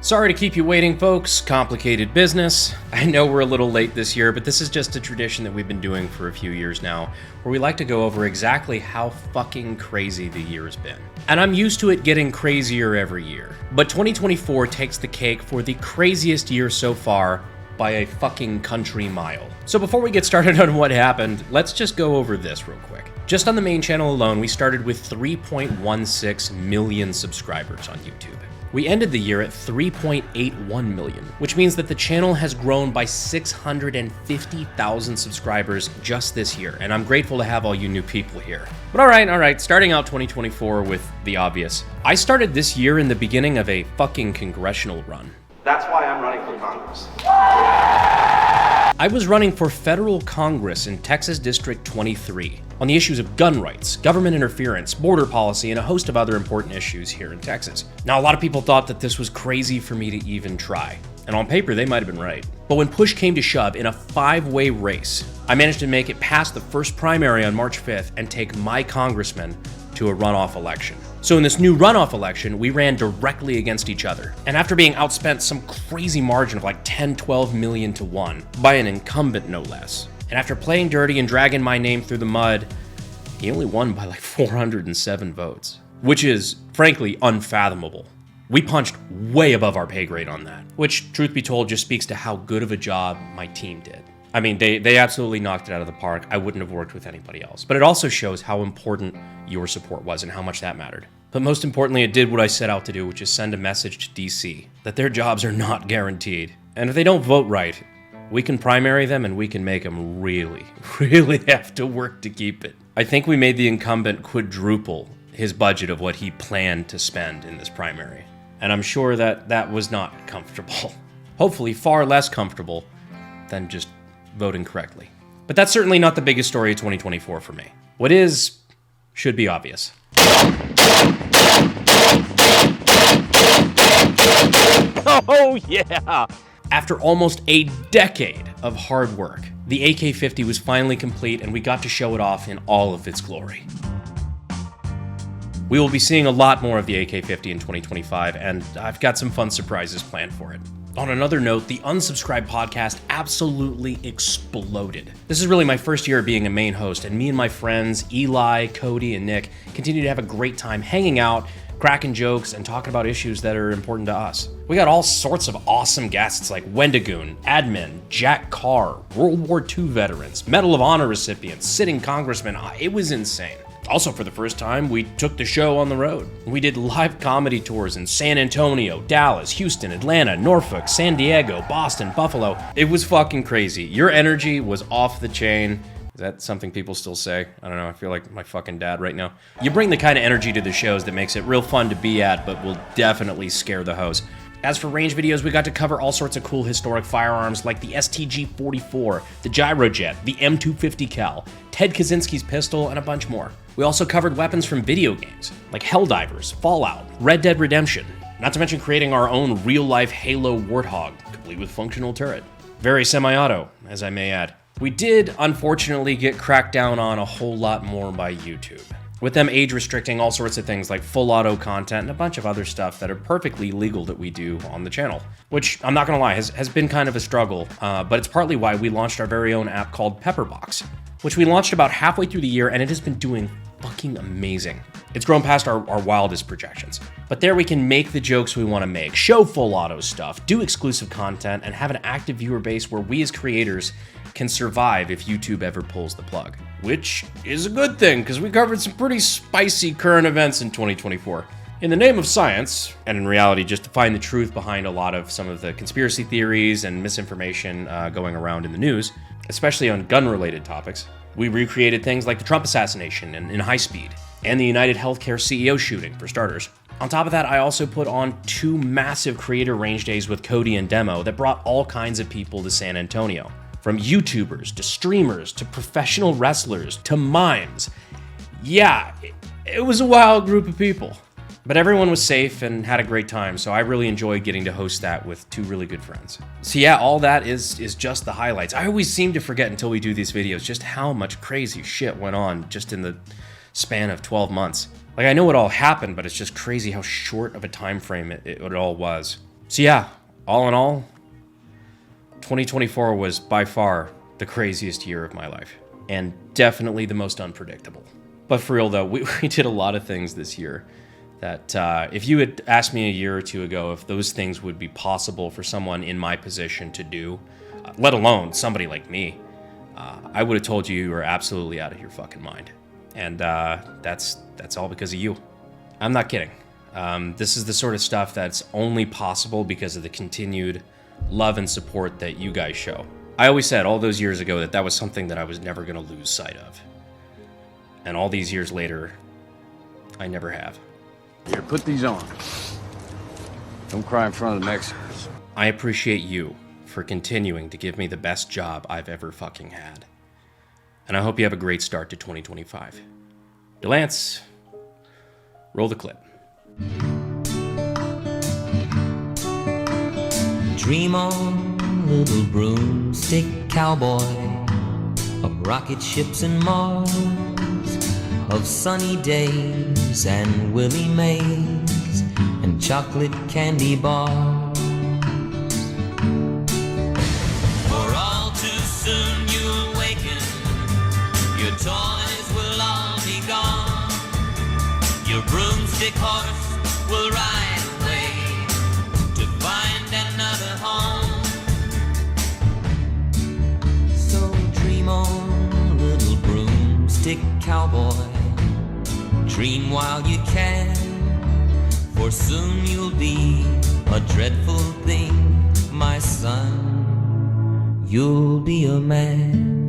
Sorry to keep you waiting, folks. Complicated business. I know we're a little late this year, but this is just a tradition that we've been doing for a few years now, where we like to go over exactly how fucking crazy the year's been. And I'm used to it getting crazier every year. But 2024 takes the cake for the craziest year so far by a fucking country mile. So before we get started on what happened, let's just go over this real quick. Just on the main channel alone, we started with 3.16 million subscribers on YouTube. We ended the year at 3.81 million, which means that the channel has grown by 650,000 subscribers just this year, and I'm grateful to have all you new people here. But all right, starting out 2024 with the obvious. I started this year in the beginning of a fucking congressional run. That's why I'm running for Congress. I was running for federal Congress in Texas District 23 on the issues of gun rights, government interference, border policy, and a host of other important issues here in Texas. Now, a lot of people thought that this was crazy for me to even try, and on paper, they might have been right. But when push came to shove in a 5-way race, I managed to make it past the first primary on March 5th and take my congressman to a runoff election. So in this new runoff election, we ran directly against each other. And after being outspent some crazy margin of like 10, 12 million to 1 by an incumbent no less, and after playing dirty and dragging my name through the mud, he only won by like 407 votes, which is frankly unfathomable. We punched way above our pay grade on that, which truth be told just speaks to how good of a job my team did. I mean, they absolutely knocked it out of the park. I wouldn't have worked with anybody else. But it also shows how important your support was and how much that mattered. But most importantly, it did what I set out to do, which is send a message to DC that their jobs are not guaranteed. And if they don't vote right, we can primary them and we can make them really have to work to keep it. I think we made the incumbent quadruple his budget of what he planned to spend in this primary. And I'm sure that was not comfortable. Hopefully far less comfortable than just voting correctly. But that's certainly not the biggest story of 2024 for me. What is, should be obvious. Oh yeah! After almost a decade of hard work, the AK-50 was finally complete and we got to show it off in all of its glory. We will be seeing a lot more of the AK-50 in 2025, and I've got some fun surprises planned for it. On another note, the Unsubscribed podcast absolutely exploded. This is really my first year being a main host, and me and my friends, Eli, Cody, and Nick, continue to have a great time hanging out, cracking jokes, and talking about issues that are important to us. We got all sorts of awesome guests like Wendigoon, Admin, Jack Carr, World War II veterans, Medal of Honor recipients, sitting congressmen. It was insane. Also, for the first time, we took the show on the road. We did live comedy tours in San Antonio, Dallas, Houston, Atlanta, Norfolk, San Diego, Boston, Buffalo. It was fucking crazy. Your energy was off the chain. Is that something people still say? I don't know, I feel like my fucking dad right now. You bring the kind of energy to the shows that makes it real fun to be at, but will definitely scare the host. As for range videos, we got to cover all sorts of cool historic firearms like the STG-44, the Gyrojet, the M250 Cal, Ted Kaczynski's pistol, and a bunch more. We also covered weapons from video games, like Helldivers, Fallout, Red Dead Redemption, not to mention creating our own real-life Halo Warthog, complete with functional turret. Very semi-auto, as I may add. We did, unfortunately, get cracked down on a whole lot more by YouTube, with them age restricting all sorts of things like full auto content and a bunch of other stuff that are perfectly legal that we do on the channel, which I'm not gonna lie, has been kind of a struggle, but it's partly why we launched our very own app called PepperBox, which we launched about halfway through the year, and it has been doing fucking amazing. It's grown past our wildest projections. But there we can make the jokes we want to make, show full auto stuff, do exclusive content, and have an active viewer base where we as creators can survive if YouTube ever pulls the plug. Which is a good thing, because we covered some pretty spicy current events in 2024. In the name of science, and in reality just to find the truth behind a lot of some of the conspiracy theories and misinformation going around in the news, especially on gun-related topics, we recreated things like the Trump assassination in high speed, and the United Healthcare CEO shooting, for starters. On top of that, I also put on 2 massive creator range days with Cody and Demo that brought all kinds of people to San Antonio. From YouTubers, to streamers, to professional wrestlers, to mimes. Yeah, it was a wild group of people. But everyone was safe and had a great time, so I really enjoyed getting to host that with 2 really good friends. So yeah, all that is just the highlights. I always seem to forget until we do these videos just how much crazy shit went on just in the span of 12 months. Like, I know it all happened, but it's just crazy how short of a time frame it all was. So yeah, all in all, 2024 was by far the craziest year of my life, and definitely the most unpredictable. But for real though, we did a lot of things this year that if you had asked me a year or two ago if those things would be possible for someone in my position to do, let alone somebody like me, I would have told you were absolutely out of your fucking mind. And that's all because of you. I'm not kidding. This is the sort of stuff that's only possible because of the continued love and support that you guys show. I always said all those years ago that was something that I was never going to lose sight of. And all these years later, I never have. Here, put these on. Don't cry in front of the Mexicans. I appreciate you for continuing to give me the best job I've ever fucking had. And I hope you have a great start to 2025. DeLance, roll the clip. Dream on, little broomstick cowboy, of rocket ships and Mars, of sunny days and Willie Mays and chocolate candy bars. For all too soon you'll waken, your toys will all be gone, your broomstick horse will ride away to find another home. So dream on, little broomstick cowboy, dream while you can, for soon you'll be a dreadful thing, my son. You'll be a man.